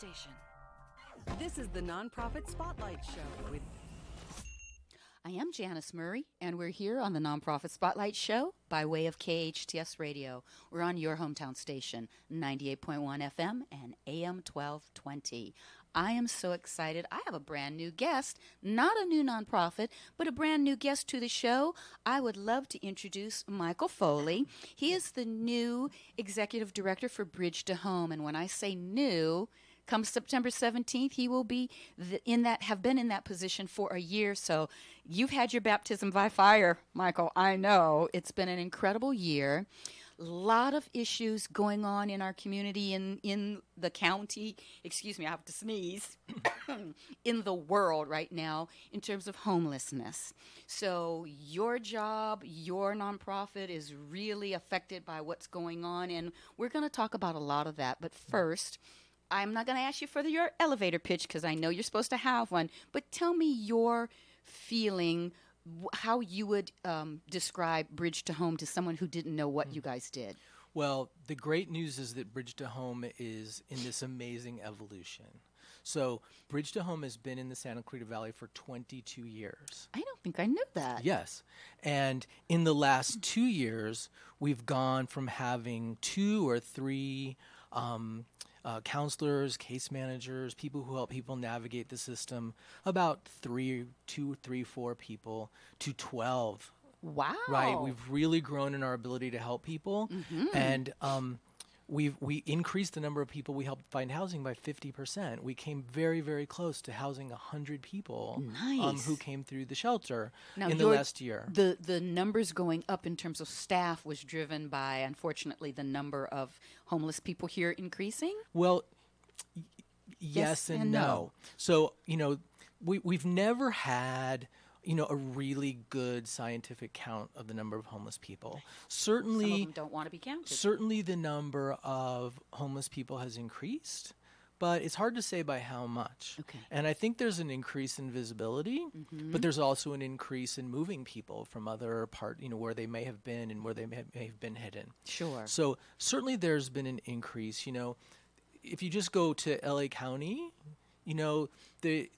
Station. This is the Nonprofit Spotlight Show with I am Janice Murray, and we're here on the Nonprofit Spotlight Show by way of KHTS Radio. We're on your hometown station, 98.1 FM and AM 1220. I am so excited. I have a brand new guest, not a new nonprofit, but a brand new guest to the show. I would love to introduce Michael Foley. He is the new Executive Director for Bridge to Home, and when I say new, come September 17th, he will be have been in that position for a year. So you've had your baptism by fire, Michael. I know. It's been an incredible year. A lot of issues going on in our community, in the county, excuse me, I have to sneeze, in the world right now in terms of homelessness. So your job, your nonprofit is really affected by what's going on, and we're going to talk about a lot of that. But first, I'm not going to ask you for your elevator pitch because I know you're supposed to have one, but tell me your feeling, how you would describe Bridge to Home to someone who didn't know what you guys did. Well, the great news is that Bridge to Home is in this amazing evolution. So Bridge to Home has been in the Santa Clarita Valley for 22 years. I don't think I knew that. Yes. And in the last 2 years, we've gone from having 2 or 3 counselors, case managers, people who help people navigate the system, about 2, 3, 4 people to 12. Wow. Right. We've really grown in our ability to help people. Mm-hmm. And we increased the number of people we helped find housing by 50%. We came very, very close to housing 100 people who came through the shelter in the last year. The numbers going up in terms of staff was driven by, unfortunately, the number of homeless people here increasing? Well, yes and no. So, we've never had a really good scientific count of the number of homeless people. Certainly, some of them don't want to be counted. Certainly the number of homeless people has increased, but it's hard to say by how much. Okay. And I think there's an increase in visibility, but there's also an increase in moving people from other where they may have been and where they may have been hidden. Sure. So certainly there's been an increase. If you just go to LA County,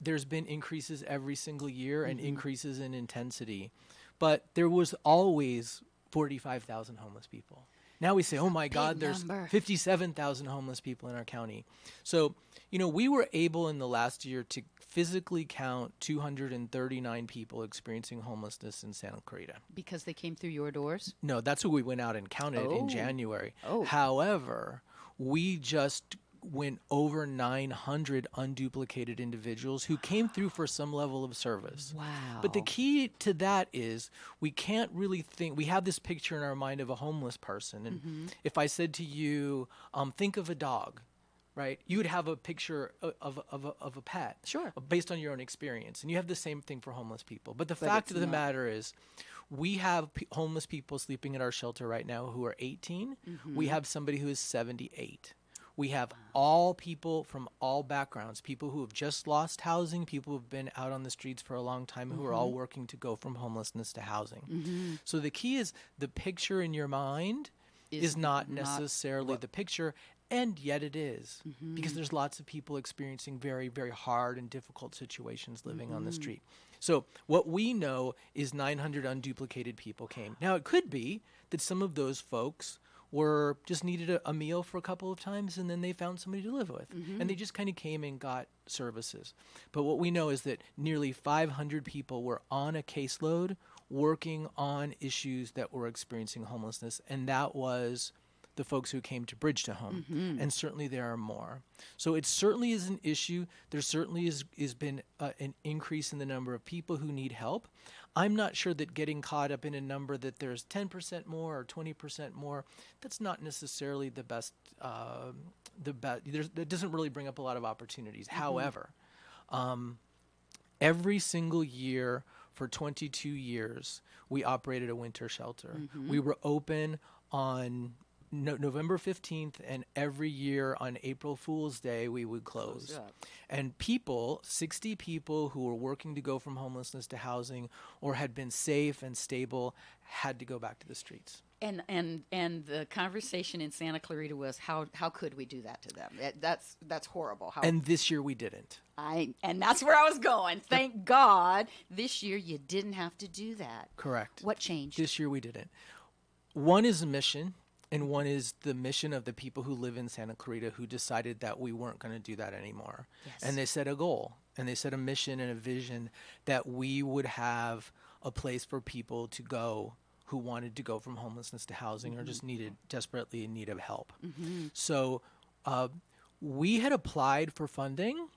there's been increases every single year and increases in intensity. But there was always 45,000 homeless people. Now we say, oh my God, there's 57,000 homeless people in our county. So, we were able in the last year to physically count 239 people experiencing homelessness in Santa Clarita. Because they came through your doors? No, that's who we went out and counted in January. However, we just went over 900 unduplicated individuals who came through for some level of service. Wow. But the key to that is we can't really think, we have this picture in our mind of a homeless person. And if I said to you, think of a dog, right? You would have a picture of a pet. Sure. Based on your own experience. And you have the same thing for homeless people. But the fact of the matter is, we have homeless people sleeping at our shelter right now who are 18. We have somebody who is 78. We have all people from all backgrounds, people who have just lost housing, people who have been out on the streets for a long time, who are all working to go from homelessness to housing. So the key is the picture in your mind is not necessarily the picture, and yet it is, because there's lots of people experiencing very, very hard and difficult situations living on the street. So what we know is 900 unduplicated people came. Now, it could be that some of those folks just needed a meal for a couple of times, and then they found somebody to live with. And they just kind of came and got services. But what we know is that nearly 500 people were on a caseload working on issues that were experiencing homelessness, and that was the folks who came to Bridge to Home. And certainly there are more. So it certainly is an issue. There certainly has been an increase in the number of people who need help. I'm not sure that getting caught up in a number that there's 10% more or 20% more, that's not necessarily the best. That doesn't really bring up a lot of opportunities. However, every single year for 22 years, we operated a winter shelter. We were open on November 15th, and every year on April Fool's Day, we would close. And 60 people who were working to go from homelessness to housing or had been safe and stable had to go back to the streets. And the conversation in Santa Clarita was how could we do that to them? That's horrible. And this year we didn't. And that's where I was going. Thank God this year you didn't have to do that. Correct. What changed? This year we didn't. One is a mission, and one is the mission of the people who live in Santa Clarita who decided that we weren't going to do that anymore. Yes. And they set a goal, and they set a mission and a vision that we would have a place for people to go who wanted to go from homelessness to housing or just desperately in need of help. So we had applied for funding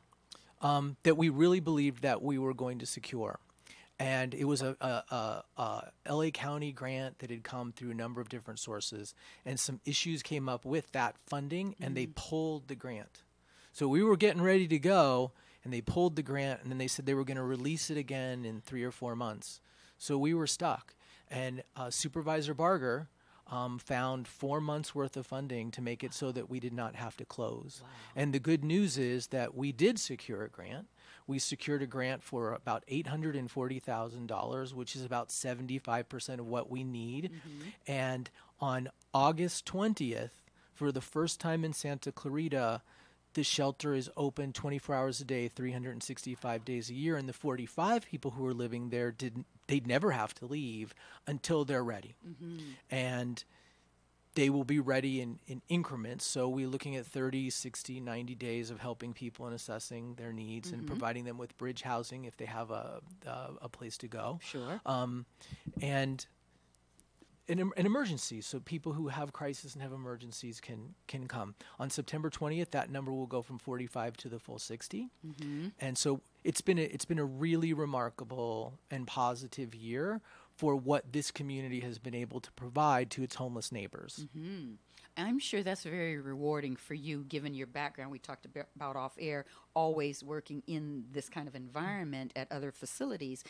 that we really believed that we were going to secure. And it was a LA County grant that had come through a number of different sources, and some issues came up with that funding, and they pulled the grant. So we were getting ready to go, and they pulled the grant, and then they said they were going to release it again in 3 or 4 months. So we were stuck. And Supervisor Barger found 4 months worth of funding to make it so that we did not have to close. Wow. And the good news is that we did secure a grant. We secured a grant for about $840,000, which is about 75% of what we need. And on August 20th, for the first time in Santa Clarita, the shelter is open 24 hours a day, 365 days a year, and the 45 people who are living there they'd never have to leave until they're ready. And they will be ready in increments. So we're looking at 30, 60, 90 days of helping people and assessing their needs and providing them with bridge housing if they have a place to go. Sure. And an emergency, so people who have crisis and have emergencies can come. On September 20th, that number will go from 45 to the full 60. And so it's been a really remarkable and positive year for what this community has been able to provide to its homeless neighbors. I'm sure that's very rewarding for you, given your background. We talked about off air, always working in this kind of environment at other facilities.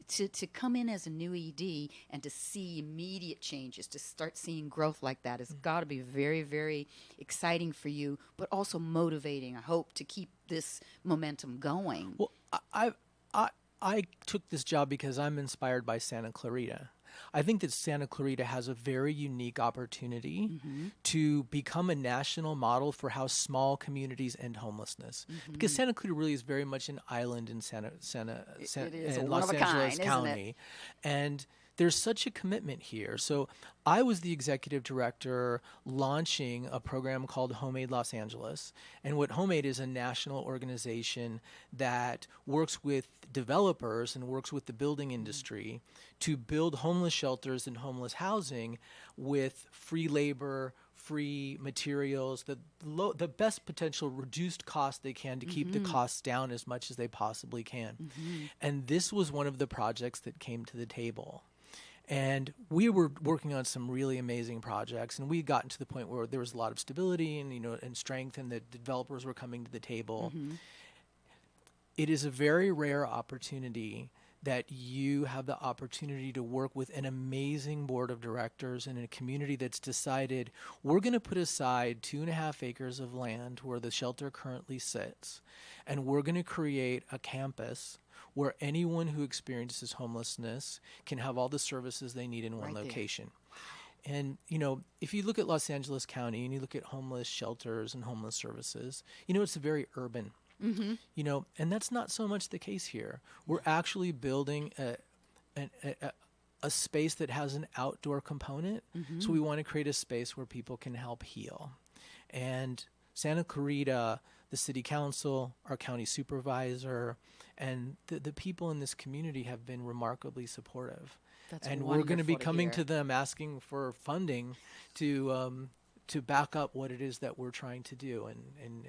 To come in as a new ED and to see immediate changes, to start seeing growth like that has got to be very, very exciting for you, but also motivating, I hope, to keep this momentum going. Well, I took this job because I'm inspired by Santa Clarita. I think that Santa Clarita has a very unique opportunity to become a national model for how small communities end homelessness. Because Santa Clarita really is very much an island in in Los Angeles County. And there's such a commitment here. So I was the executive director launching a program called Homemade Los Angeles. And what Homemade is a national organization that works with developers and works with the building industry to build homeless shelters and homeless housing with free labor, free materials, the best potential reduced cost they can to keep the costs down as much as they possibly can. And this was one of the projects that came to the table. And we were working on some really amazing projects, and we had gotten to the point where there was a lot of stability and strength, and the developers were coming to the table. It is a very rare opportunity that you have the opportunity to work with an amazing board of directors in a community that's decided we're going to put aside 2.5 acres of land where the shelter currently sits, and we're going to create a campus where anyone who experiences homelessness can have all the services they need in one location. And, if you look at Los Angeles County and you look at homeless shelters and homeless services, it's very urban. And that's not so much the case here. We're actually building a space that has an outdoor component. So we want to create a space where people can help heal. And Santa Clarita, the city council, our county supervisor, and the people in this community have been remarkably supportive. And we're going to be coming to them asking for funding to back up what it is that we're trying to do, and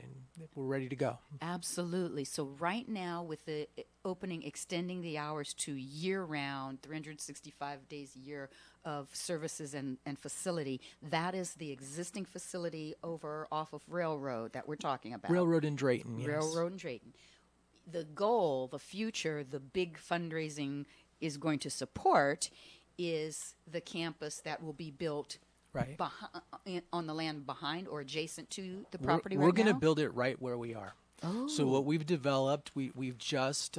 we're ready to go. Absolutely. So right now, with the opening, extending the hours to year-round, 365 days a year of services and facility, that is the existing facility over off of Railroad that we're talking about. Railroad and Drayton, yes. Railroad and Drayton. The goal, the future, the big fundraising is going to support is the campus that will be built right on the land behind or adjacent to the property. We're going to build it right where we are. Oh. So what we've developed, we've just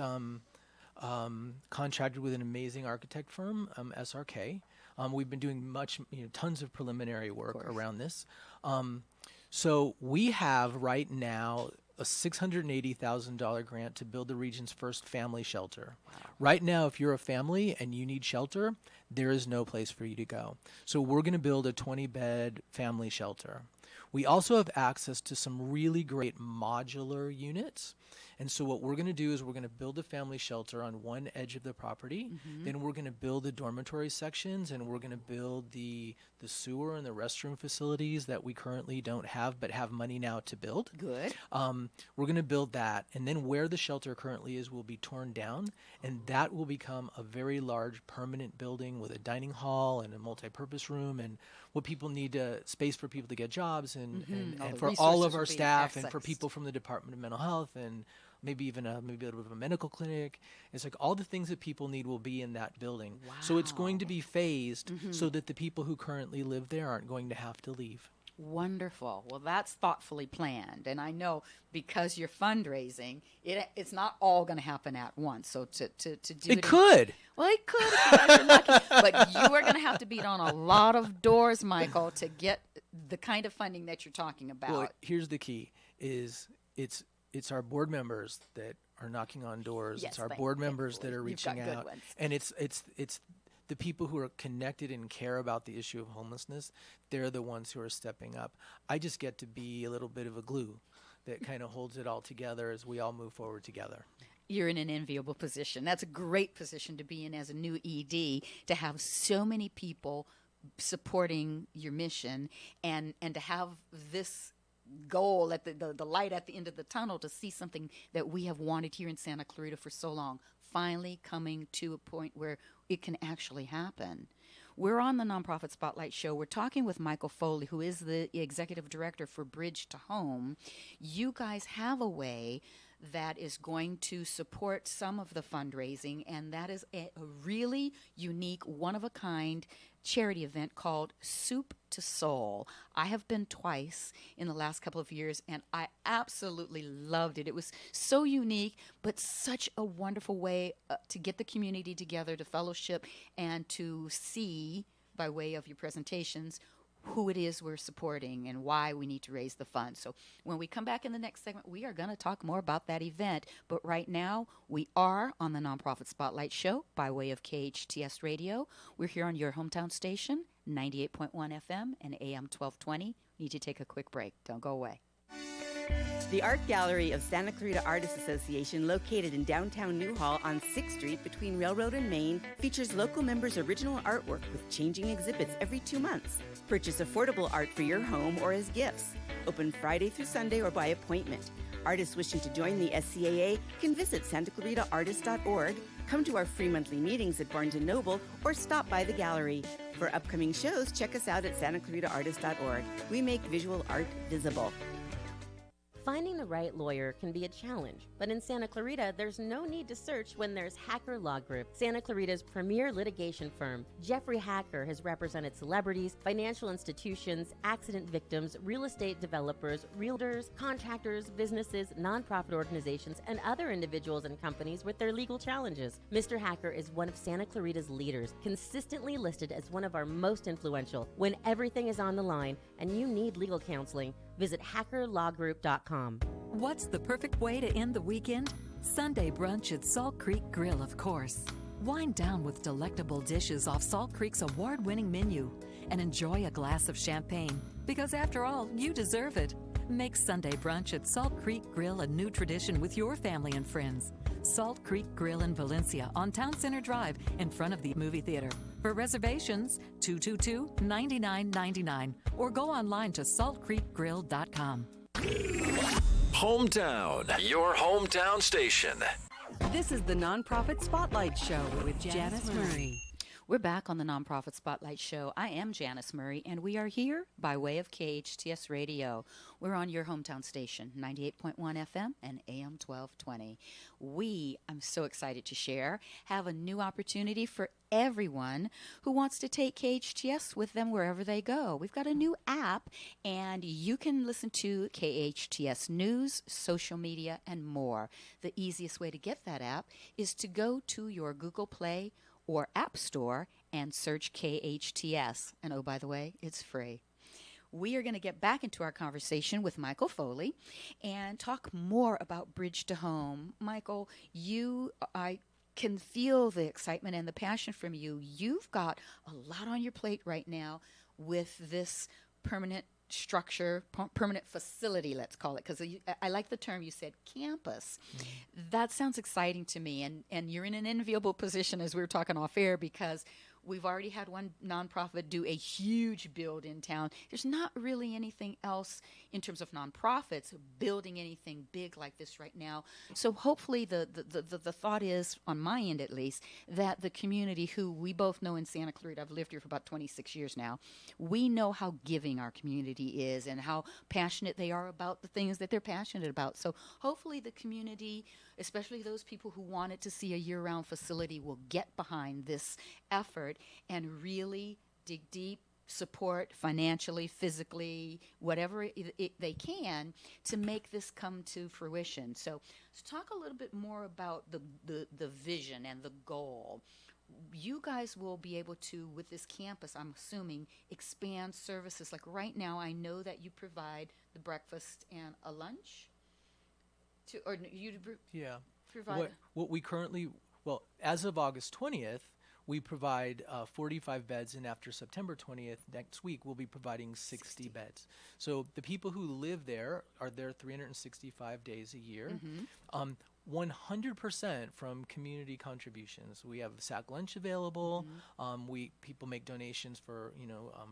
contracted with an amazing architect firm, SRK. We've been doing tons of preliminary work around this. So we have right now a $680,000 grant to build the region's first family shelter. Wow. Right now, if you're a family and you need shelter, there is no place for you to go. So we're going to build a 20-bed family shelter. We also have access to some really great modular units. And so what we're going to do is we're going to build a family shelter on one edge of the property. Mm-hmm. Then we're going to build the dormitory sections, and we're going to build the sewer and the restroom facilities that we currently don't have but have money now to build. Good. We're going to build that. And then where the shelter currently is will be torn down, and that will become a very large permanent building with a dining hall and a multi-purpose room and what people need, space for people to get jobs and for all of our staff and for people from the Department of Mental Health and maybe even maybe a little bit of a medical clinic. It's like all the things that people need will be in that building. Wow. So it's going to be phased so that the people who currently live there aren't going to have to leave. Wonderful. Well, that's thoughtfully planned. And I know because you're fundraising, it's not all going to happen at once. So to do it could. Well, it could if you guys are lucky. But you are going to have to beat on a lot of doors, Michael, to get the kind of funding that you're talking about. Well, here's the key is it's our board members that are knocking on doors. Yes, it's our board members that are reaching out. And it's the people who are connected and care about the issue of homelessness. They're the ones who are stepping up. I just get to be a little bit of a glue that kind of holds it all together as we all move forward together. You're in an enviable position. That's a great position to be in as a new ED, to have so many people supporting your mission and to have this goal at the light at the end of the tunnel to see something that we have wanted here in Santa Clarita for so long finally coming to a point where it can actually happen. We're on the Nonprofit Spotlight Show. We're talking with Michael Foley, who is the executive director for Bridge to Home. You guys have a way that is going to support some of the fundraising, and that is a really unique, one-of-a-kind charity event called Soup to Soul. I have been twice in the last couple of years, and I absolutely loved it. It was so unique, but such a wonderful way to get the community together, to fellowship, and to see, by way of your presentations, who it is we're supporting and why we need to raise the funds. So when we come back in the next segment, we are going to talk more about that event. But right now, we are on the Nonprofit Spotlight Show by way of KHTS Radio. We're here on your hometown station, 98.1 FM and AM 1220. Need to take a quick break. Don't go away. The Art Gallery of Santa Clarita Artists Association, located in downtown Newhall on 6th Street between Railroad and Main, features local members' original artwork with changing exhibits every 2 months. Purchase affordable art for your home or as gifts. Open Friday through Sunday or by appointment. Artists wishing to join the SCAA can visit santaclaritaartist.org, come to our free monthly meetings at Barnes & Noble, or stop by the gallery. For upcoming shows, check us out at santaclaritaartist.org. We make visual art visible. Finding the right lawyer can be a challenge, but in Santa Clarita, there's no need to search when there's Hacker Law Group, Santa Clarita's premier litigation firm. Jeffrey Hacker has represented celebrities, financial institutions, accident victims, real estate developers, realtors, contractors, businesses, nonprofit organizations, and other individuals and companies with their legal challenges. Mr. Hacker is one of Santa Clarita's leaders, consistently listed as one of our most influential. When everything is on the line and you need legal counseling, visit hackerlawgroup.com. What's the perfect way to end the weekend? Sunday brunch at Salt Creek Grill, of course. Wind down with delectable dishes off Salt Creek's award-winning menu and enjoy a glass of champagne, because after all, you deserve it. Make Sunday brunch at Salt Creek Grill a new tradition with your family and friends. Salt Creek Grill in Valencia on Town Center Drive in front of the movie theater. For reservations, 222-9999 or go online to saltcreekgrill.com. Hometown, your hometown station. This is the Nonprofit Spotlight Show with Janice Murray. We're back on the Nonprofit Spotlight Show. I am Janice Murray, and we are here by way of KHTS Radio. We're on your hometown station, 98.1 FM and AM 1220. I'm so excited to share, have a new opportunity for everyone who wants to take KHTS with them wherever they go. We've got a new app, and you can listen to KHTS news, social media, and more. The easiest way to get that app is to go to your Google Play or App Store and search KHTS. And oh, by the way, it's free. We are going to get back into our conversation with Michael Foley and talk more about Bridge to Home. Michael, I can feel the excitement and the passion from you. You've got a lot on your plate right now with this permanent structure, permanent facility, let's call it, because I like the term you said, campus. That sounds exciting to me, and you're in an enviable position, as we were talking off air, because we've already had one nonprofit do a huge build in town. There's not really anything else in terms of nonprofits building anything big like this right now. So hopefully the thought is, on my end at least, that the community who we both know in Santa Clarita, I've lived here for about 26 years now, we know how giving our community is and how passionate they are about the things that they're passionate about. So hopefully the community, especially those people who wanted to see a year-round facility, will get behind this effort and really dig deep, support financially, physically, whatever they can to make this come to fruition. So let's talk a little bit more about the vision and the goal. You guys will be able to, with this campus, I'm assuming, expand services. Like right now, I know that you provide the breakfast and a lunch. Provide what we currently, as of August 20th, we provide 45 beds, and after September 20th, next week, we'll be providing 60 beds. So the people who live there are there 365 days a year. 100% from community contributions. We have sack lunch available. People make donations for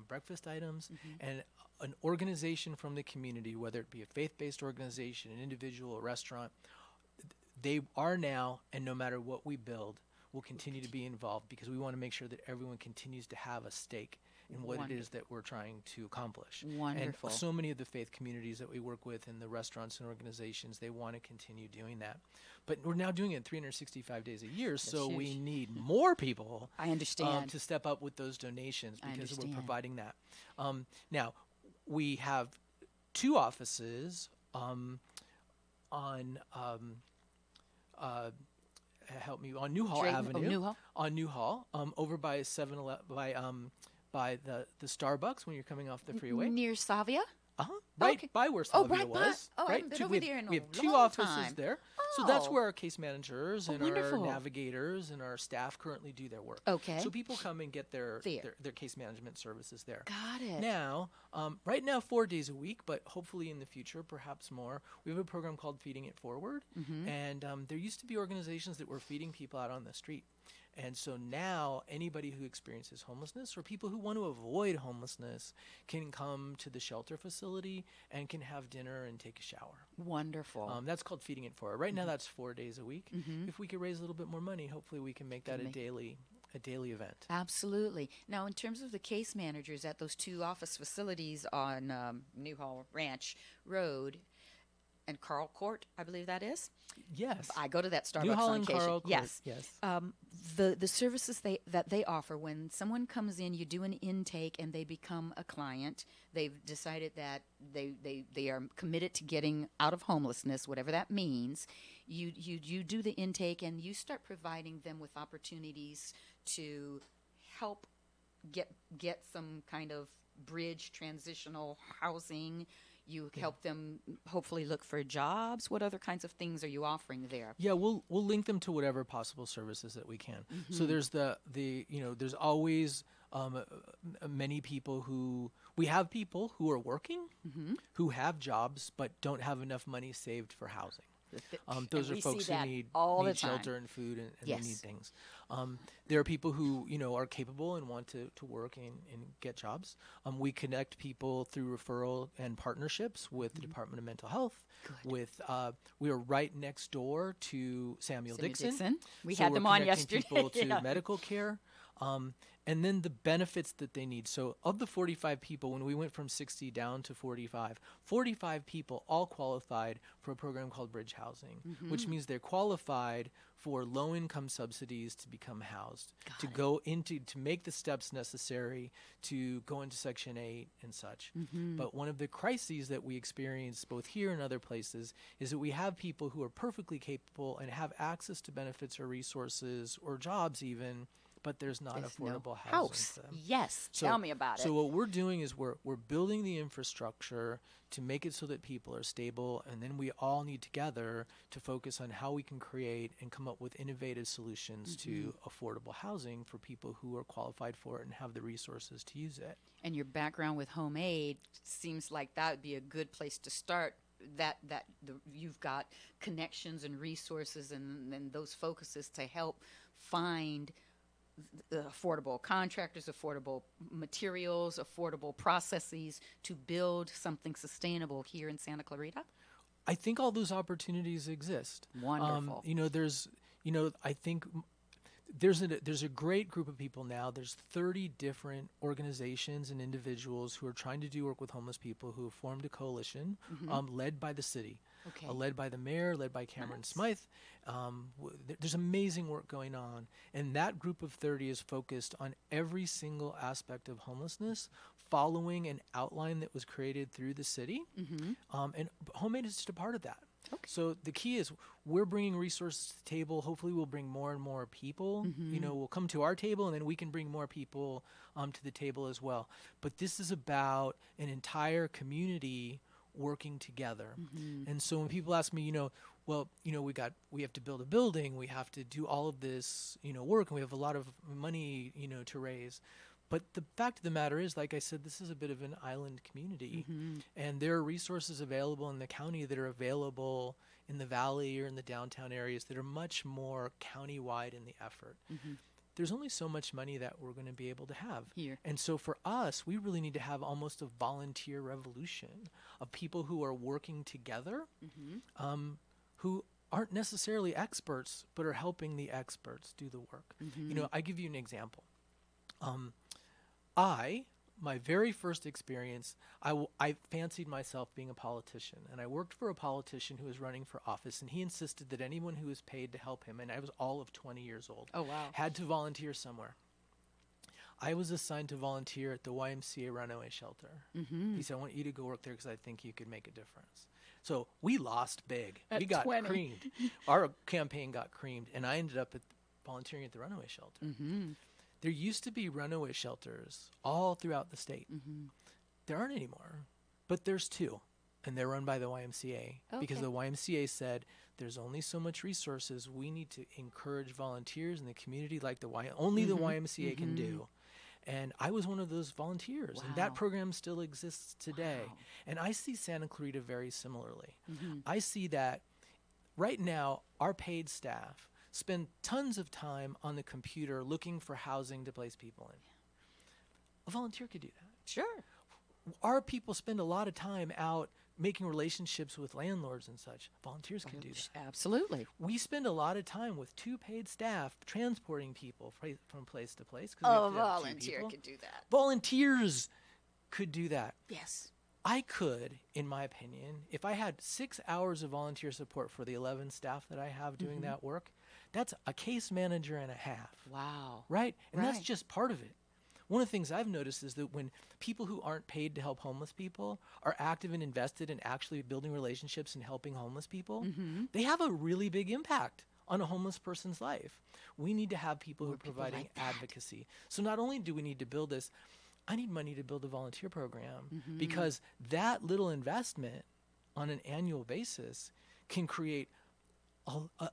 breakfast items, and an organization from the community, whether it be a faith-based organization, an individual, a restaurant, they are now, and no matter what we build, will continue to be involved, because we want to make sure that everyone continues to have a stake in what it is that we're trying to accomplish. Wonderful. And so many of the faith communities that we work with and the restaurants and organizations, they want to continue doing that. But we're now doing it 365 days a year, so huge. we need more people I understand. to step up with those donations, because we're understand. providing that. Now, we have 2 offices on help me, on Newhall Avenue. On Newhall, over by 7-Eleven, by the Starbucks when you're coming off the freeway. Near Savia? Right Okay. by where Salvia right was. by. Oh, I right? haven't been over there in we a have 2 long offices time. there. So that's Oh. where our case managers and wonderful. our navigators and our staff currently do their work. Okay. So people come and get their There. case management services there. Got it. Now, right now, 4 days a week, but hopefully in the future, perhaps more, we have a program called Feeding It Forward. And there used to be organizations that were feeding people out on the street. And so now anybody who experiences homelessness or people who want to avoid homelessness can come to the shelter facility and can have dinner and take a shower. Wonderful. That's called Feeding It Forward. Right now that's 4 days a week. If we could raise a little bit more money, hopefully we can make that a daily event. Absolutely. Now, in terms of the case managers at those 2 office facilities on Newhall Ranch Road and Carl Court, I believe that is. Yes. I go to that Starbucks Newhall on and occasion. Carl Court, Yes. yes. The services that they offer, when someone comes in, you do an intake and they become a client. They've decided that they are committed to getting out of homelessness, whatever that means. You do the intake and you start providing them with opportunities to help get some kind of bridge transitional housing. You help them hopefully look for jobs. What other kinds of things are you offering there? Yeah, we'll link them to whatever possible services that we can. So there's there's always many people who are working, who have jobs but don't have enough money saved for housing. Those are folks who need shelter and food and they need things. There are people who are capable and want to work and get jobs. We connect people through referral and partnerships with the Department of Mental Health. We are right next door to Samuel Dixon. We had them on connecting yesterday. People to medical care. And then the benefits that they need. So of the 45 people, when we went from 60 down to 45 people all qualified for a program called Bridge Housing, which means they're qualified for low-income subsidies to become housed, to make the steps necessary to go into Section 8 and such. But one of the crises that we experience both here and other places is that we have people who are perfectly capable and have access to benefits or resources or jobs even, but there's not There's affordable no housing house. for them. Yes, tell me about So it. what we're doing is we're building the infrastructure to make it so that people are stable, and then we all need together to focus on how we can create and come up with innovative solutions to affordable housing for people who are qualified for it and have the resources to use it. And your background with home aid seems like that would be a good place to start. You've got connections and resources and those focuses to help find affordable contractors, affordable materials, affordable processes to build something sustainable here in Santa Clarita? I think all those opportunities exist. Wonderful. I think there's a great group of people now. There's 30 different organizations and individuals who are trying to do work with homeless people who have formed a coalition led by the city, Okay. led by the mayor, led by Cameron Smythe. There's amazing work going on. And that group of 30 is focused on every single aspect of homelessness, following an outline that was created through the city. And Homemade is just a part of that. Okay. So the key is we're bringing resources to the table. Hopefully we'll bring more and more people. We'll come to our table, and then we can bring more people to the table as well. But this is about an entire community working together. And so when people ask me, we have to build a building, we have to do all of this, work, and we have a lot of money, to raise. But the fact of the matter is, like I said, this is a bit of an island community, and there are resources available in the county that are available in the valley or in the downtown areas that are much more countywide in the effort. There's only so much money that we're going to be able to have. Here. And so for us, we really need to have almost a volunteer revolution of people who are working together, who aren't necessarily experts, but are helping the experts do the work. I give you an example. My very first experience, I fancied myself being a politician, and I worked for a politician who was running for office, and he insisted that anyone who was paid to help him, and I was all of 20 years old, Oh, wow. had to volunteer somewhere. I was assigned to volunteer at the YMCA runaway shelter. He said, I want you to go work there because I think you could make a difference. So we lost big. At We got 20. creamed. Our campaign got creamed, and I ended up volunteering at the runaway shelter. There used to be runaway shelters all throughout the state. There aren't anymore, but there's two, and they're run by the YMCA because the YMCA said there's only so much resources. We need to encourage volunteers in the community like only the YMCA can do. And I was one of those volunteers, and that program still exists today. And I see Santa Clarita very similarly. I see that right now our paid staff spend tons of time on the computer looking for housing to place people in. A volunteer could do that. Sure. Our people spend a lot of time out making relationships with landlords and such. Volunteers can do that. Absolutely. We spend a lot of time with two paid staff transporting people from place to place. A volunteer could do that. Volunteers could do that. Yes. I could, in my opinion, if I had 6 hours of volunteer support for the 11 staff that I have doing that work, that's a case manager and a half. Wow. Right? And that's Right. just part of it. One of the things I've noticed is that when people who aren't paid to help homeless people are active and invested in actually building relationships and helping homeless people, they have a really big impact on a homeless person's life. We need to have people who are providing like that. advocacy. So not only do we need to build this, I need money to build a volunteer program because that little investment on an annual basis can create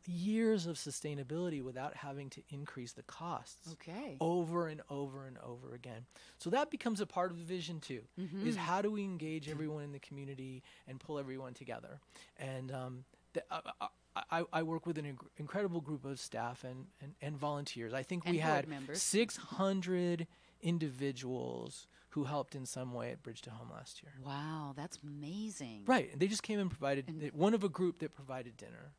years of sustainability without having to increase the costs over and over and over again. So that becomes a part of the vision too, is how do we engage everyone in the community and pull everyone together? And I work with an incredible group of staff and volunteers. I think we had 600 individuals who helped in some way at Bridge to Home last year. Wow, that's amazing. Right, and they just came and provided, one of a group that provided dinner.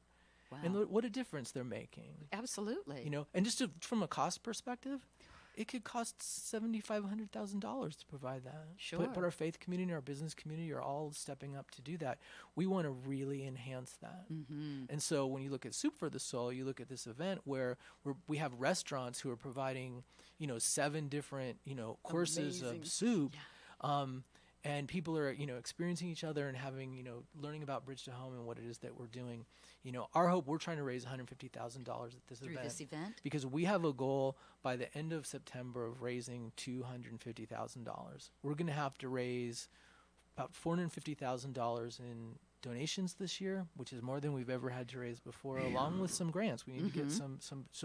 Wow. And what a difference they're making. Absolutely. And just from a cost perspective, it could cost $7,500,000 to provide that. Sure. But our faith community and our business community are all stepping up to do that. We want to really enhance that. And so when you look at Soup for the Soul, you look at this event where we have restaurants who are providing, 7 different, courses Amazing. of soup. and people are, experiencing each other and having, learning about Bridge to Home and what it is that we're doing. Our hope, we're trying to raise $150,000 at this Through event. this event? Because we have a goal by the end of September of raising $250,000. We're going to have to raise about $450,000 in donations this year, which is more than we've ever had to raise before, along with some grants. We need to get some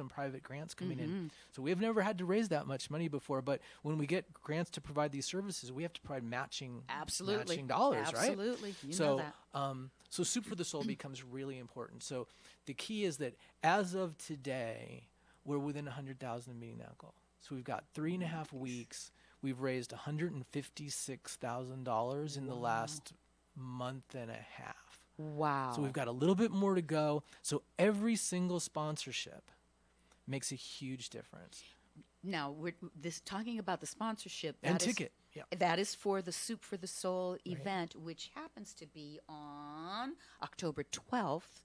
private grants coming in. So we've never had to raise that much money before, but when we get grants to provide these services, we have to provide matching dollars, right? Absolutely. You know that. So Soup for the Soul becomes really important. So the key is that as of today, we're within 100,000 of meeting that goal. So we've got 3.5 weeks. We've raised $156,000 in the last month and a half. Wow. So we've got a little bit more to go. So every single sponsorship makes a huge difference. Now, we're talking about the sponsorship. And ticket. Yeah. That is for the Soup for the Soul event, which happens to be on October 12th.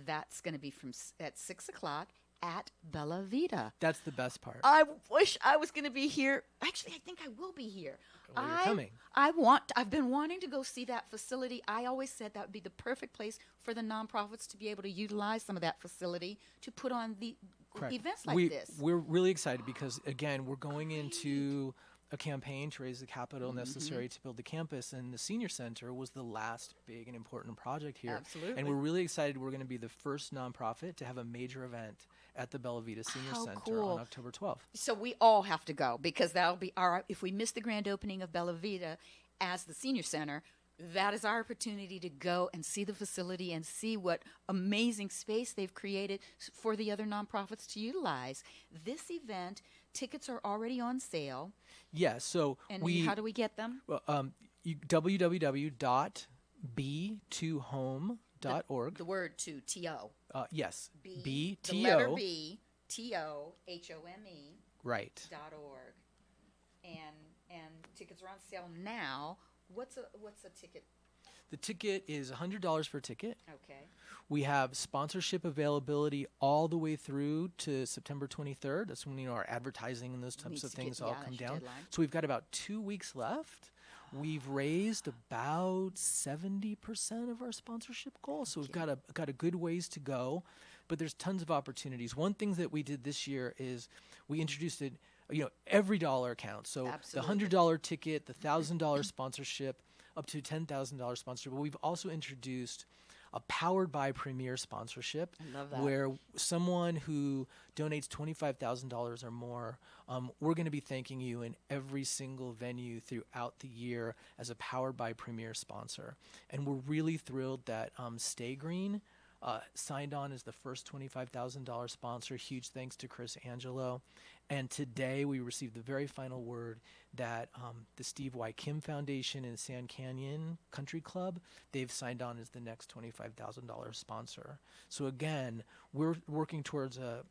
That's going to be at 6 o'clock at Bella Vita. That's the best part. I wish I was going to be here. Actually, I think I will be here. Well, you're coming. I've been wanting to go see that facility. I always said that would be the perfect place for the nonprofits to be able to utilize some of that facility to put on the events like this. We're really excited because, again, we're going into a campaign to raise the capital necessary to build the campus, and the senior center was the last big and important project here. Absolutely. And we're really excited. We're going to be the first nonprofit to have a major event at the Bella Vita Senior Center on October 12th. So we all have to go, because that'll be if we miss the grand opening of Bella Vita as the senior center, that is our opportunity to go and see the facility and see what amazing space they've created for the other nonprofits to utilize. This event, tickets are already on sale. Yes, so and how do we get them? www.b2home.org. The word to T-O. Yes, B, T-O. the letter B, T-O-H-O-M-E. Right. .org. And tickets are on sale now. What's a ticket? The ticket is $100 per ticket. Okay. We have sponsorship availability all the way through to September 23rd. That's when our advertising and those types of things all come down. Deadline. So we've got about 2 weeks left. We've raised about 70% of our sponsorship goal. So we've got a good ways to go, but there's tons of opportunities. One thing that we did this year is we introduced it. Every dollar counts. So Absolutely. the $100 ticket, the $1,000 sponsorship, up to $10,000 sponsorship. But we've also introduced a Powered by Premier sponsorship. I love that. Where someone who donates $25,000 or more, we're going to be thanking you in every single venue throughout the year as a Powered by Premier sponsor. And we're really thrilled that Stay Green signed on as the first $25,000 sponsor. Huge thanks to Chris Angelo. And today we received the very final word that the Steve Y. Kim Foundation and Sand Canyon Country Club, they've signed on as the next $25,000 sponsor. So again, we're working towards a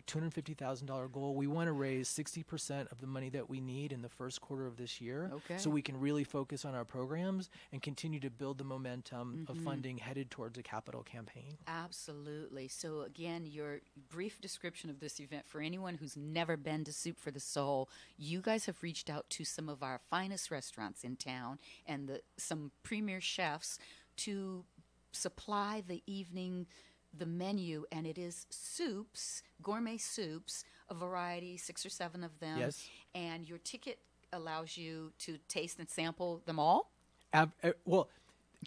$250,000 goal. We want to raise 60% of the money that we need in the first quarter of this year, so we can really focus on our programs and continue to build the momentum of funding headed towards a capital campaign. Absolutely. So again, your brief description of this event for anyone who's never been to Soup for the Soul, you guys have reached out to some of our finest restaurants in town and some premier chefs to supply the menu, and it is soups, gourmet soups, a variety, 6 or 7 of them. Yes. And your ticket allows you to taste and sample them all? Well,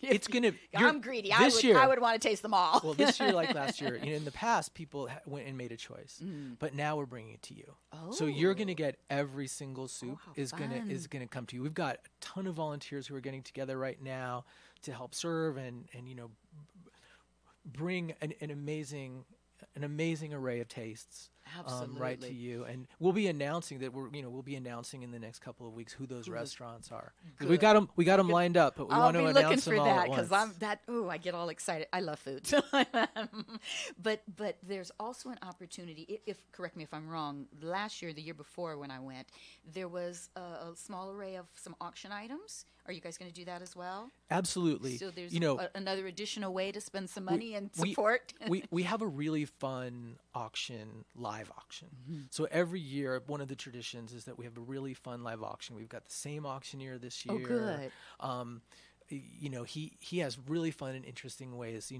it's going to... I'm greedy. I would want to taste them all. Well, this year, like last year, in the past, people went and made a choice. But now we're bringing it to you. Oh. So you're going to get every single soup how is going to come to you. We've got a ton of volunteers who are getting together right now to help serve and bring an amazing array of tastes right to you. And we'll be announcing that we'll be announcing in the next couple of weeks who those restaurants are. We got them lined up, but we want to announce them all at once. I'll be looking for that because I get all excited. I love food. but there's also an opportunity. Correct me if I'm wrong. Last year, the year before when I went, there was a small array of some auction items. Are you guys going to do that as well? Absolutely. So there's another additional way to spend some money and support. we have a really fun auction live live auction. So every year, one of the traditions is that we have a really fun live auction. We've got the same auctioneer this year. Oh, good. He has really fun and interesting ways,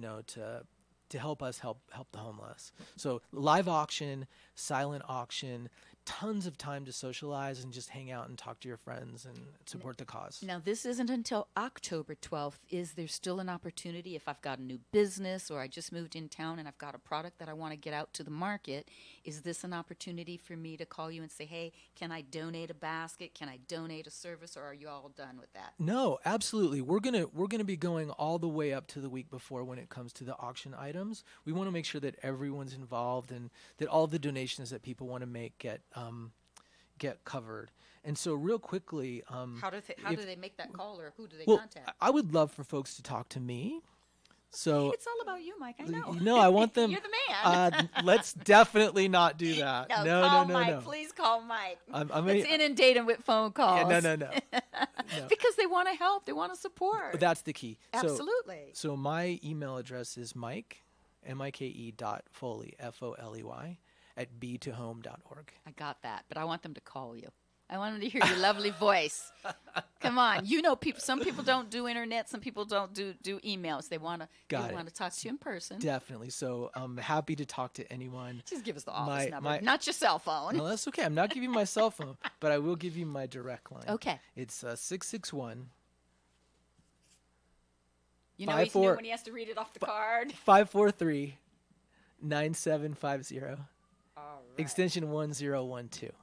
to help us help the homeless. So live auction, silent auction, tons of time to socialize and just hang out and talk to your friends and support the cause. Now, this isn't until October 12th. Is there still an opportunity if I've got a new business or I just moved in town and I've got a product that I want to get out to the market? Is this an opportunity for me to call you and say, hey, can I donate a basket? Can I donate a service? Or are you all done with that? No, absolutely. We're gonna be going all the way up to the week before when it comes to the auction items. We want to make sure that everyone's involved and that all the donations that people want to make get covered. And so real quickly, How do they make that call, or who do they well, contact? I would love for folks to talk to me. So It's all about you, Mike. I know. No, I want them. You're the man. Let's definitely not do that. Call Mike. Please call Mike. Let's inundate him with phone calls. Yeah, no. Because they want to help. They want to support. But that's the key. Absolutely. So my email address is Mike, Mike.Foley, Foley, at b2home.org. I got that, but I want them to call you. I want them to hear your lovely voice. Come on, people. Some people don't do internet. Some people don't do emails. They want to talk to you in person. Definitely. So I'm happy to talk to anyone. Just give us the office number, not your cell phone. No, that's okay. I'm not giving you my cell phone, but I will give you my direct line. Okay. It's 661. You know he's new when he has to read it off the card. 543 9750. All right. Extension 1012. 1012.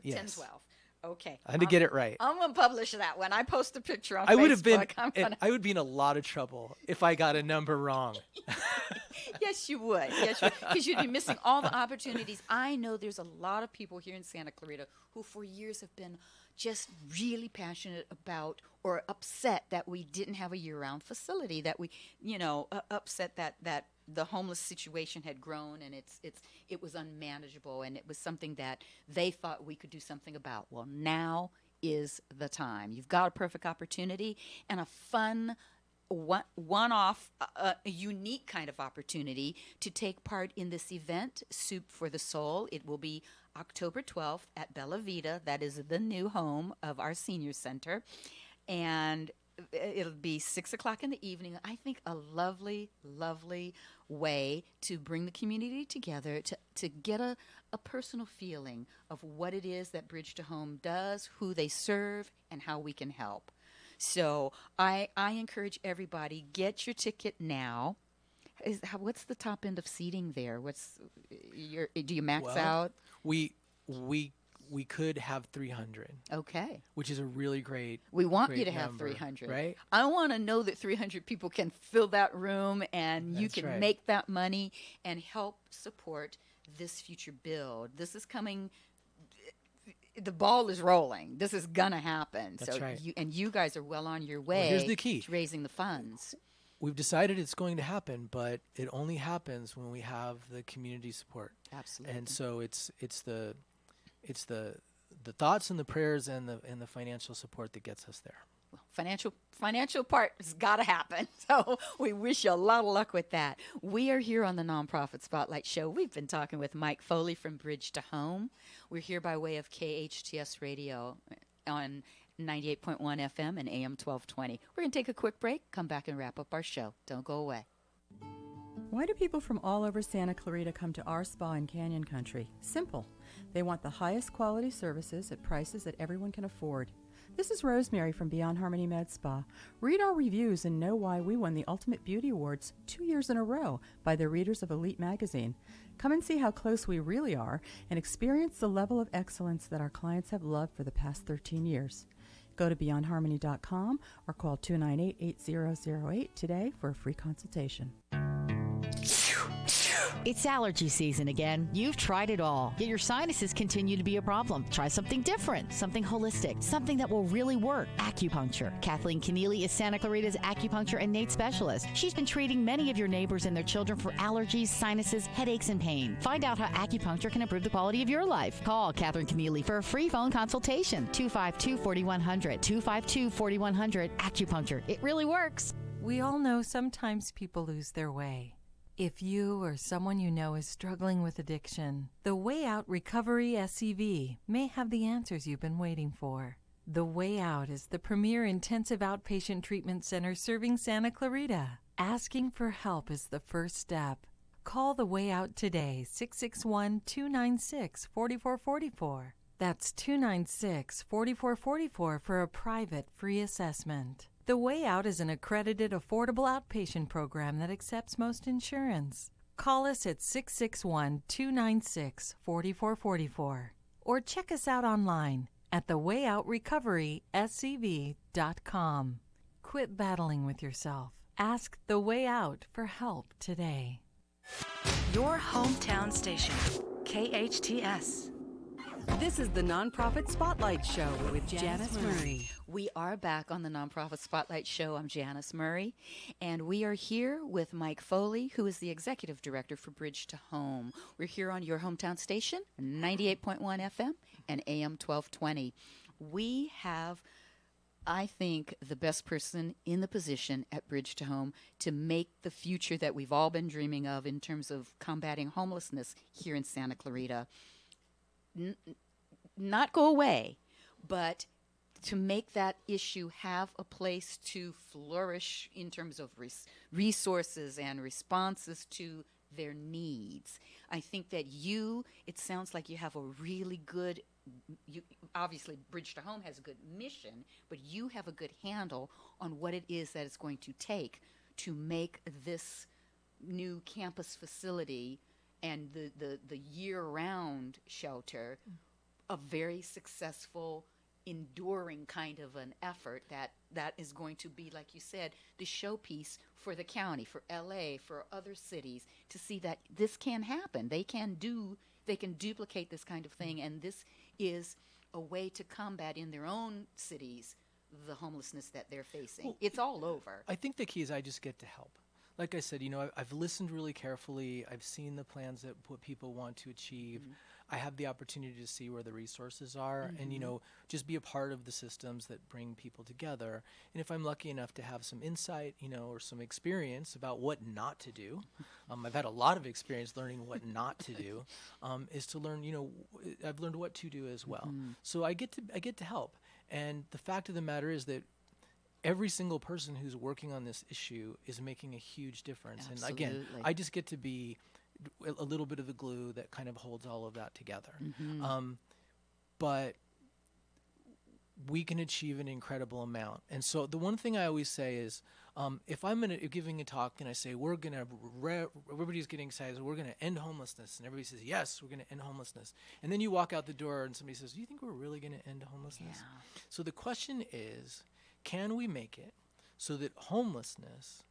Yes. 1012. Okay. I had to get it right. I'm going to publish that one. I post a picture on I Facebook. I would be in a lot of trouble if I got a number wrong. Yes, you would. Yes, because you'd be missing all the opportunities. I know there's a lot of people here in Santa Clarita who for years have been just really passionate about or upset that we didn't have a year-round facility, that we, upset that the homeless situation had grown and it was unmanageable, and it was something that they thought we could do something about. Well, now is the time. You've got a perfect opportunity and a fun one-off, a unique kind of opportunity to take part in this event, Soup for the Soul. It will be October 12th at Bella Vita. That is the new home of our senior center. And it'll be 6 o'clock in the evening. I think a lovely, lovely way to bring the community together to get a personal feeling of what it is that Bridge to Home does, who they serve, and how we can help. So I encourage everybody, get your ticket now. What's the top end of seating there? Do you max out? We could have 300. Okay. Which is a really great. We want great you to have number, 300. right? I want to know that 300 people can fill that room, and you can right. make that money and help support this future build. This is coming. The ball is rolling. This is gonna happen. That's right. You guys are well on your way. Well, here's the key. To raising the funds. We've decided it's going to happen, but it only happens when we have the community support. Absolutely. And so it's the thoughts and the prayers and the financial support that gets us there. Well, financial part has got to happen. So we wish you a lot of luck with that. We are here on the Nonprofit Spotlight Show. We've been talking with Mike Foley from Bridge to Home. We're here by way of KHTS Radio on 98.1 FM and AM 1220. We're going to take a quick break, come back and wrap up our show. Don't go away. Why do people from all over Santa Clarita come to our spa in Canyon Country? Simple. They want the highest quality services at prices that everyone can afford. This is Rosemary from Beyond Harmony Med Spa. Read our reviews and know why we won the Ultimate Beauty Awards 2 years in a row by the readers of Elite Magazine. Come and see how close we really are and experience the level of excellence that our clients have loved for the past 13 years. Go to beyondharmony.com or call 298-8008 today for a free consultation. It's allergy season again. You've tried it all, yet your sinuses continue to be a problem. Try something different, something holistic, something that will really work. Acupuncture. Kathleen Keneally is Santa Clarita's acupuncture and NATE specialist. She's been treating many of your neighbors and their children for allergies, sinuses, headaches, and pain. Find out how acupuncture can improve the quality of your life. Call Kathleen Keneally for a free phone consultation. 252-4100. 252-4100. Acupuncture. It really works. We all know sometimes people lose their way. If you or someone you know is struggling with addiction, the Way Out Recovery SCV may have the answers you've been waiting for. The Way Out is the premier intensive outpatient treatment center serving Santa Clarita. Asking for help is the first step. Call The Way Out today, 661-296-4444. That's 296-4444 for a private free assessment. The Way Out is an accredited, affordable outpatient program that accepts most insurance. Call us at 661-296-4444 or check us out online at thewayoutrrecoveryscv.com. Quit battling with yourself. Ask The Way Out for help today. Your hometown station, KHTS. This is the Nonprofit Spotlight Show with Janice Murray. We are back on the Nonprofit Spotlight Show. I'm Janice Murray, and we are here with Mike Foley, who is the Executive Director for Bridge to Home. We're here on your hometown station, 98.1 FM and AM 1220. We have, I think, the best person in the position at Bridge to Home to make the future that we've all been dreaming of in terms of combating homelessness here in Santa Clarita not go away, but to make that issue have a place to flourish in terms of resources and responses to their needs. I think that it sounds like you have a really good, obviously Bridge to Home has a good mission, but you have a good handle on what it is that it's going to take to make this new campus facility and the year-round shelter a very successful, enduring kind of an effort that is going to be, like you said, the showpiece for the county, for LA, for other cities, to see that this can happen. They can duplicate this kind of thing, and this is a way to combat in their own cities the homelessness that they're facing. Well, it's all over. I think the key is I just get to help. Like I said, I've listened really carefully. I've seen the plans that what people want to achieve. Mm-hmm. I have the opportunity to see where the resources are and, just be a part of the systems that bring people together. And if I'm lucky enough to have some insight, or some experience about what not to do, I've had a lot of experience learning what not to do, is to learn, I've learned what to do as well. Mm-hmm. So I get to help. And the fact of the matter is that every single person who's working on this issue is making a huge difference. Absolutely. And again, I just get to be a little bit of the glue that kind of holds all of that together. Mm-hmm. But we can achieve an incredible amount. And so the one thing I always say is, if I'm giving a talk and I say, everybody's getting excited, we're going to end homelessness. And everybody says, yes, we're going to end homelessness. And then you walk out the door and somebody says, do you think we're really going to end homelessness? Yeah. So the question is, can we make it so that homelessness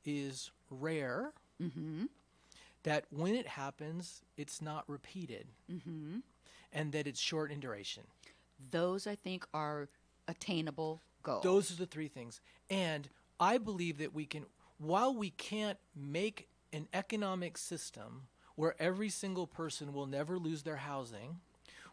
is rare, mm-hmm. that when it happens, it's not repeated, mm-hmm. and that it's short in duration? Those, I think, are attainable goals. Those are the three things. And I believe that we can, while we can't make an economic system where every single person will never lose their housing,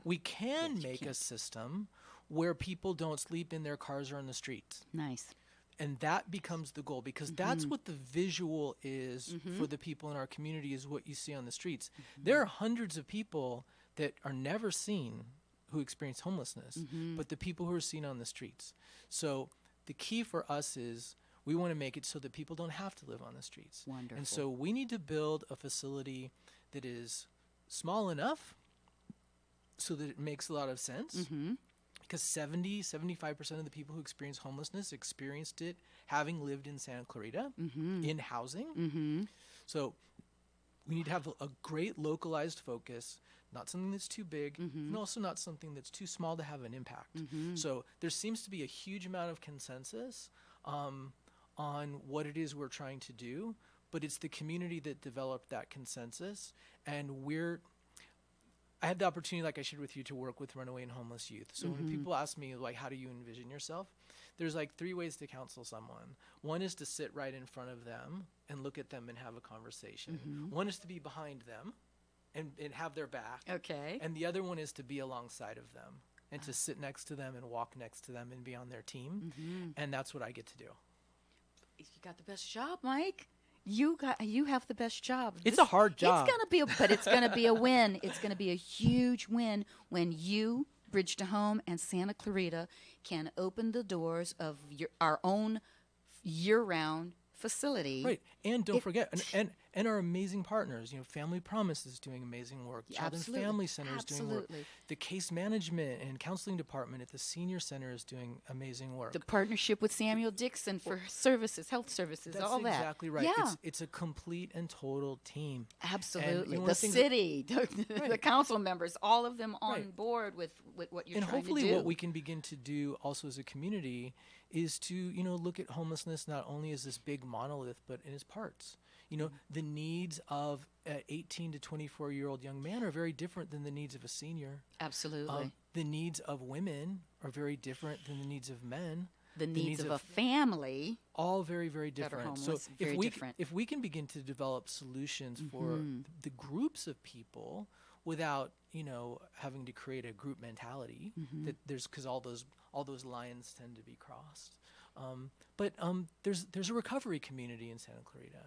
we can make a system where people don't sleep in their cars or on the streets. Nice. And that becomes the goal, because mm-hmm. that's what the visual is mm-hmm. for the people in our community, is what you see on the streets. Mm-hmm. There are hundreds of people that are never seen who experience homelessness, mm-hmm. but the people who are seen on the streets. So the key for us is we want to make it so that people don't have to live on the streets. Wonderful. And so we need to build a facility that is small enough so that it makes a lot of sense. Mm-hmm. Because 75% of the people who experience homelessness experienced it having lived in Santa Clarita, mm-hmm. in housing. Mm-hmm. So we need to have a great localized focus, not something that's too big, mm-hmm. and also not something that's too small to have an impact. Mm-hmm. So there seems to be a huge amount of consensus on what it is we're trying to do, but it's the community that developed that consensus, and I had the opportunity, like I shared with you, to work with runaway and homeless youth. So mm-hmm. when people ask me, like, how do you envision yourself? There's like 3 ways to counsel someone. One is to sit right in front of them and look at them and have a conversation. Mm-hmm. One is to be behind them and have their back. Okay. And the other one is to be alongside of them and to sit next to them and walk next to them and be on their team. Mm-hmm. And that's what I get to do. You got the best job, Mike. You have the best job. It's a hard job. But it's gonna be a win. It's gonna be a huge win when you, Bridge to Home, and Santa Clarita can open the doors of our own year-round facility. Right, and don't forget, and our amazing partners. Family Promise is doing amazing work. Child and Family Center is doing work. The case management and counseling department at the senior center is doing amazing work. The partnership with Samuel Dixon for services, health services, all that. That's exactly right. Yeah. It's a complete and total team. Absolutely. The city, the council members, all of them on board with what you're trying to do. And hopefully what we can begin to do also as a community is to, look at homelessness not only as this big monolith, but in its parts. The needs of an 18 to 24-year-old young man are very different than the needs of a senior. Absolutely. The needs of women are very different than the needs of men. The needs of a family. All very, very different. Homeless, so if we can begin to develop solutions for the groups of people without, having to create a group mentality, that because all those lines tend to be crossed. But there's a recovery community in Santa Clarita.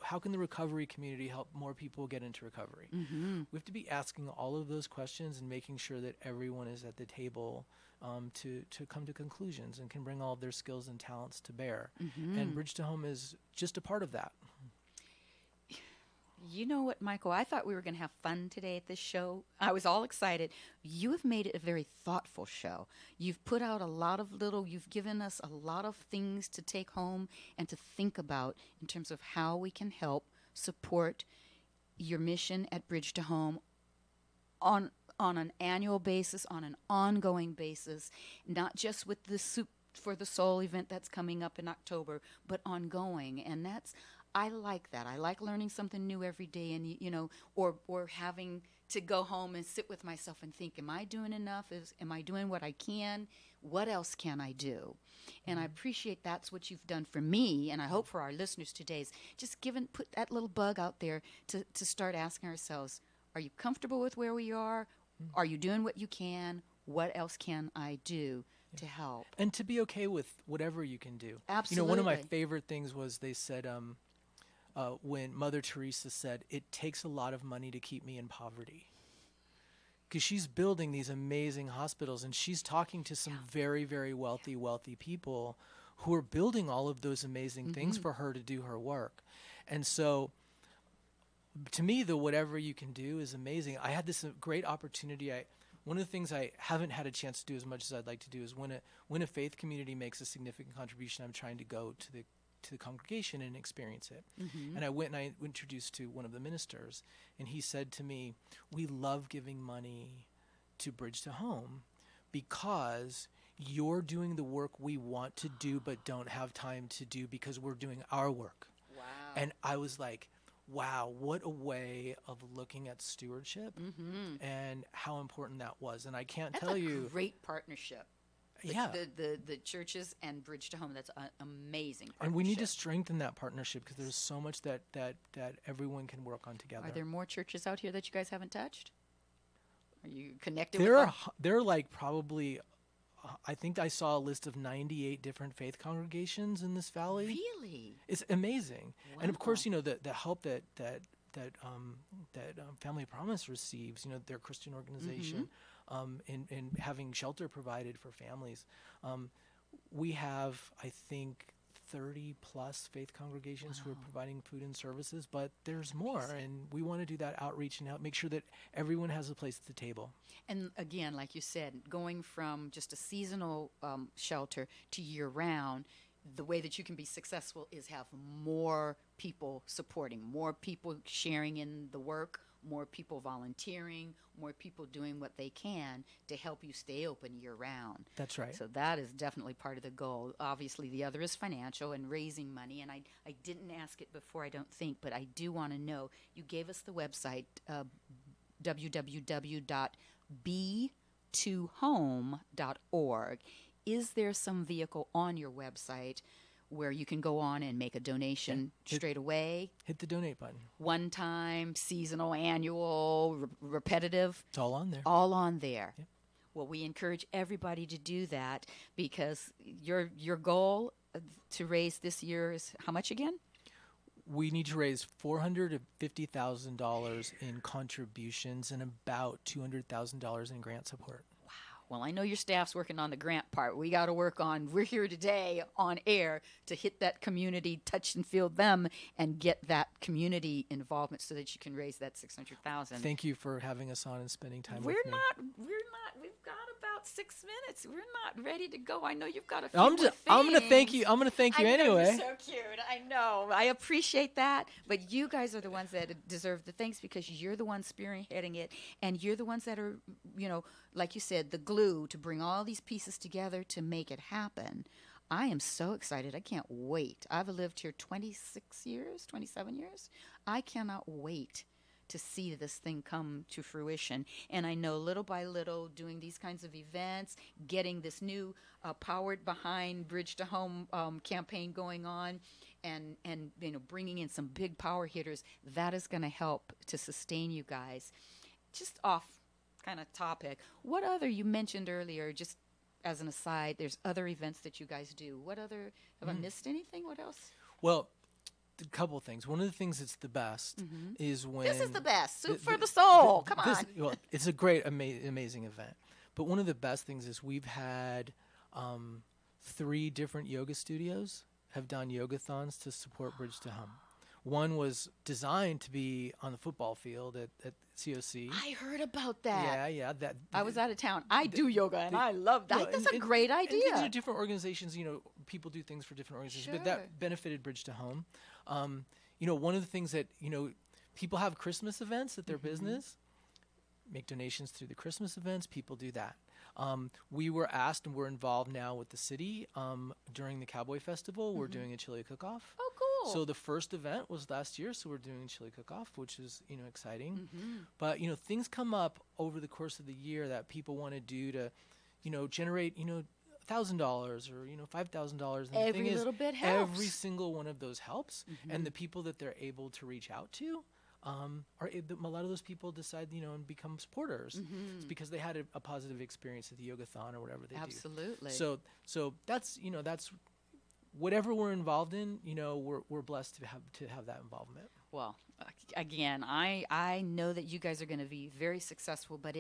How can the recovery community help more people get into recovery? We have to be asking all of those questions and making sure that everyone is at the table to come to conclusions and can bring all of their skills and talents to bear. And Bridge to Home is just a part of that. You know what, Michael? I thought we were going to have fun today at this show. I was all excited. You have made it a very thoughtful show. You've put out you've given us a lot of things to take home and to think about in terms of how we can help support your mission at Bridge to Home on an annual basis, on an ongoing basis, not just with the Soup for the Soul event that's coming up in October, but ongoing. And I like that. I like learning something new every day, and or having to go home and sit with myself and think, am I doing enough? Am I doing what I can? What else can I do? And I appreciate that's what you've done for me, and I hope for our listeners today is just put that little bug out there to start asking ourselves, are you comfortable with where we are? Are you doing what you can? What else can I do to help? And to be okay with whatever you can do. Absolutely. One of my favorite things was they said, when Mother Teresa said, it takes a lot of money to keep me in poverty. Because she's building these amazing hospitals, and she's talking to some very, very wealthy people who are building all of those amazing things for her to do her work. And so, to me, the whatever you can do is amazing. I had this great opportunity. One of the things I haven't had a chance to do as much as I'd like to do is when a faith community makes a significant contribution, I'm trying to go to the congregation and experience it. And I went and I introduced to one of the ministers, and he said to me, we love giving money to Bridge to Home because you're doing the work we want to do but don't have time to do because we're doing our work. Wow. And I was like, wow, what a way of looking at stewardship and how important that was. And I can't tell you. That's a great partnership. The churches and Bridge to Home, that's an amazing partnership. And we need to strengthen that partnership because there's so much that everyone can work on together. Are there more churches out here that you guys haven't touched? Are you connected with them? There are like probably, I think I saw a list of 98 different faith congregations in this valley. Really? It's amazing. Wow. And of course, the help that Family Promise receives, their Christian organization, in having shelter provided for families. We have, I think, 30 plus faith congregations who are providing food and services, but there's more, and we want to do that outreach and make sure that everyone has a place at the table. And again, like you said, going from just a seasonal shelter to year-round, the way that you can be successful is have more people supporting, more people sharing in the work, more people volunteering, more people doing what they can to help you stay open year-round. That's right. So that is definitely part of the goal. Obviously, the other is financial and raising money. And I didn't ask it before, I don't think, but I do want to know. You gave us the website, www.b2home.org. Is there some vehicle on your website where you can go on and make a donation straight away? Hit the donate button. One time, seasonal, annual, repetitive? It's all on there. All on there. Yep. Well, we encourage everybody to do that because your goal to raise this year is how much again? we need to raise $450,000 in contributions and about $200,000 in grant support. Well, I know your staff's working on the grant part. We got to work on, we're here today on air to hit that community, touch and feel them, and get that community involvement so that you can raise that $600,000. Thank you for having us on and spending time with me. We've got about 6 minutes. We're not ready to go. I know you've got a few I'm more going to thank things. you. I'm going to thank you I know, anyway. you're so cute. I know. I appreciate that. But you guys are the ones that deserve the thanks because you're the ones spearheading it, and you're the ones that are, like you said, the glue to bring all these pieces together to make it happen. I am so excited. I can't wait. I've lived here 27 years. I cannot wait to see this thing come to fruition. And I know little by little, doing these kinds of events, getting this new Powered Behind Bridge to Home campaign going on, and bringing in some big power hitters, that is going to help to sustain you guys. Just off kind of topic, what other, you mentioned earlier, just as an aside, there's other events that you guys do. What other, have I missed anything? What else? Well, a couple things. One of the things that's the best is when... This is the best. Soup for the soul. Come on. Well, it's a great, amazing event. But one of the best things is we've had 3 different yoga studios have done yogathons to support Bridge to Home. One was designed to be on the football field at COC. I heard about that. Yeah. I was out of town. I do yoga, and I love that. That's a great idea. And these are different organizations. People do things for different organizations, but that benefited Bridge to Home. One of the things that, people have Christmas events at their business, make donations through the Christmas events. People do that. We were asked, and we're involved now with the city during the Cowboy Festival. We're doing a chili cook-off. Oh, cool. So the first event was last year, so we're doing chili cook-off, which is, exciting. But, things come up over the course of the year that people want to do to, generate, $1,000 or, $5,000. And every little bit helps. Every single one of those helps. And the people that they're able to reach out to, a lot of those people decide, and become supporters. It's because they had a positive experience at the yogathon or whatever they do. Absolutely. So that's, that's whatever we're involved in, we're blessed to have that involvement. Well, again, I know that you guys are going to be very successful, but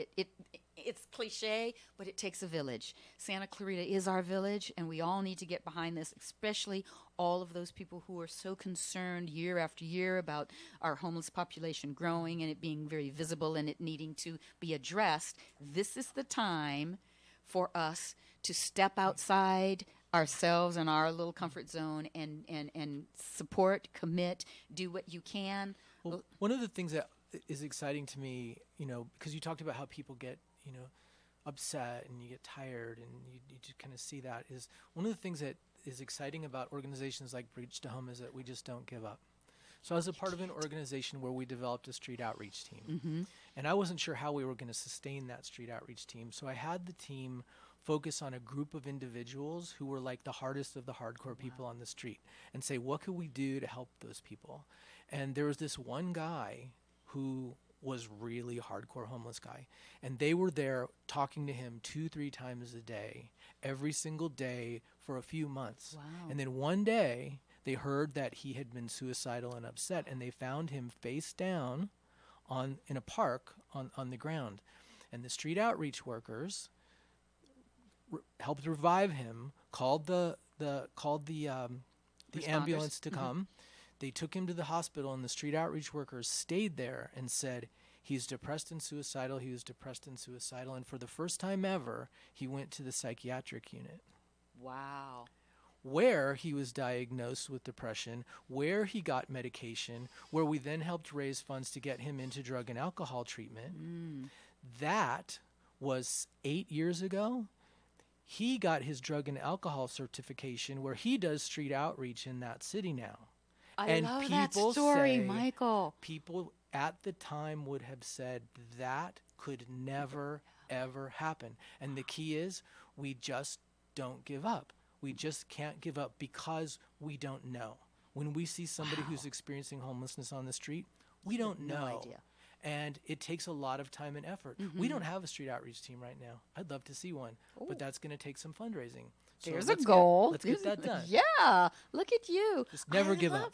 it's cliche, but it takes a village. Santa Clarita is our village, and we all need to get behind this, especially all of those people who are so concerned year after year about our homeless population growing and it being very visible and it needing to be addressed. This is the time for us to step outside ourselves and our little comfort zone and support, commit, do what you can. Well, one of the things that is exciting to me, because you talked about how people get, upset and you get tired and you just kind of see that, is one of the things that is exciting about organizations like Bridge to Home is that we just don't give up. So I was a part of an organization where we developed a street outreach team. And I wasn't sure how we were going to sustain that street outreach team. So I had the team focus on a group of individuals who were like the hardest of the hardcore people on the street and say, what could we do to help those people? And there was this one guy who was really hardcore homeless guy. And they were there talking to him 2-3 times a day, every single day for a few months. Wow. And then one day they heard that he had been suicidal and upset, and they found him face down in a park on the ground. And the street outreach workers helped revive him, called the ambulance to come. They took him to the hospital, and the street outreach workers stayed there and said, he's depressed and suicidal, he was depressed and suicidal. And for the first time ever, he went to the psychiatric unit. Wow. Where he was diagnosed with depression, where he got medication, where we then helped raise funds to get him into drug and alcohol treatment. That was 8 years ago. He got his drug and alcohol certification where he does street outreach in that city now. I love that story, Michael. People at the time would have said that could never, ever happen. And the key is we just don't give up. We just can't give up because we don't know. When we see somebody who's experiencing homelessness on the street, we don't know. No idea. And it takes a lot of time and effort. We don't have a street outreach team right now. I'd love to see one, but that's going to take some fundraising. So There's a goal. Let's get that done. Yeah, look at you. Just never give up.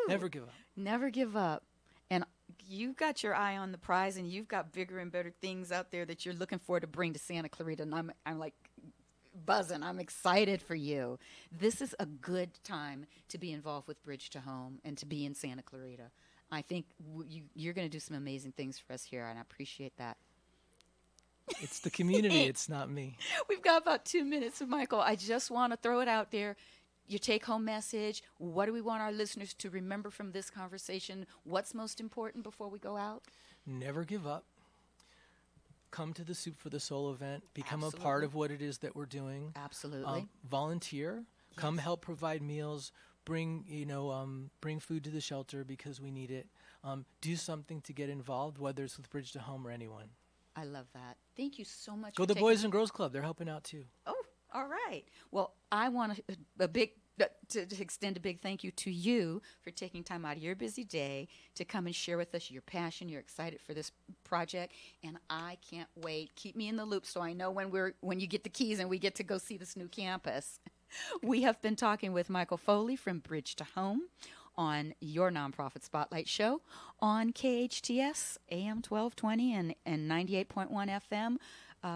Never give up. Never give up. And you've got your eye on the prize, and you've got bigger and better things out there that you're looking for to bring to Santa Clarita. And I'm like buzzing. I'm excited for you. This is a good time to be involved with Bridge to Home and to be in Santa Clarita. I think you're going to do some amazing things for us here, and I appreciate that. It's the community. It's not me. We've got about 2 minutes, Michael. I just want to throw it out there. Your take-home message. What do we want our listeners to remember from this conversation? What's most important before we go out? Never give up. Come to the Soup for the Soul event. Become a part of what it is that we're doing. Absolutely. Volunteer. Yes. Come help provide meals. Bring food to the shelter because we need it. Do something to get involved, whether it's with Bridge to Home or anyone. I love that. Thank you so much. Go to the Boys and Girls Club. They're helping out too. Oh, all right. Well, I want to extend a big thank you to you for taking time out of your busy day to come and share with us your passion. You're excited for this project, and I can't wait. Keep me in the loop so I know when you get the keys and we get to go see this new campus. We have been talking with Michael Foley from Bridge to Home on your Nonprofit Spotlight show on KHTS AM 1220 and 98.1 FM.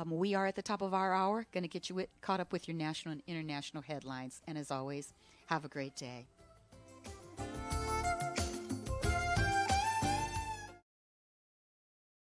We are at the top of our hour, going to get you caught up with your national and international headlines. And as always, have a great day.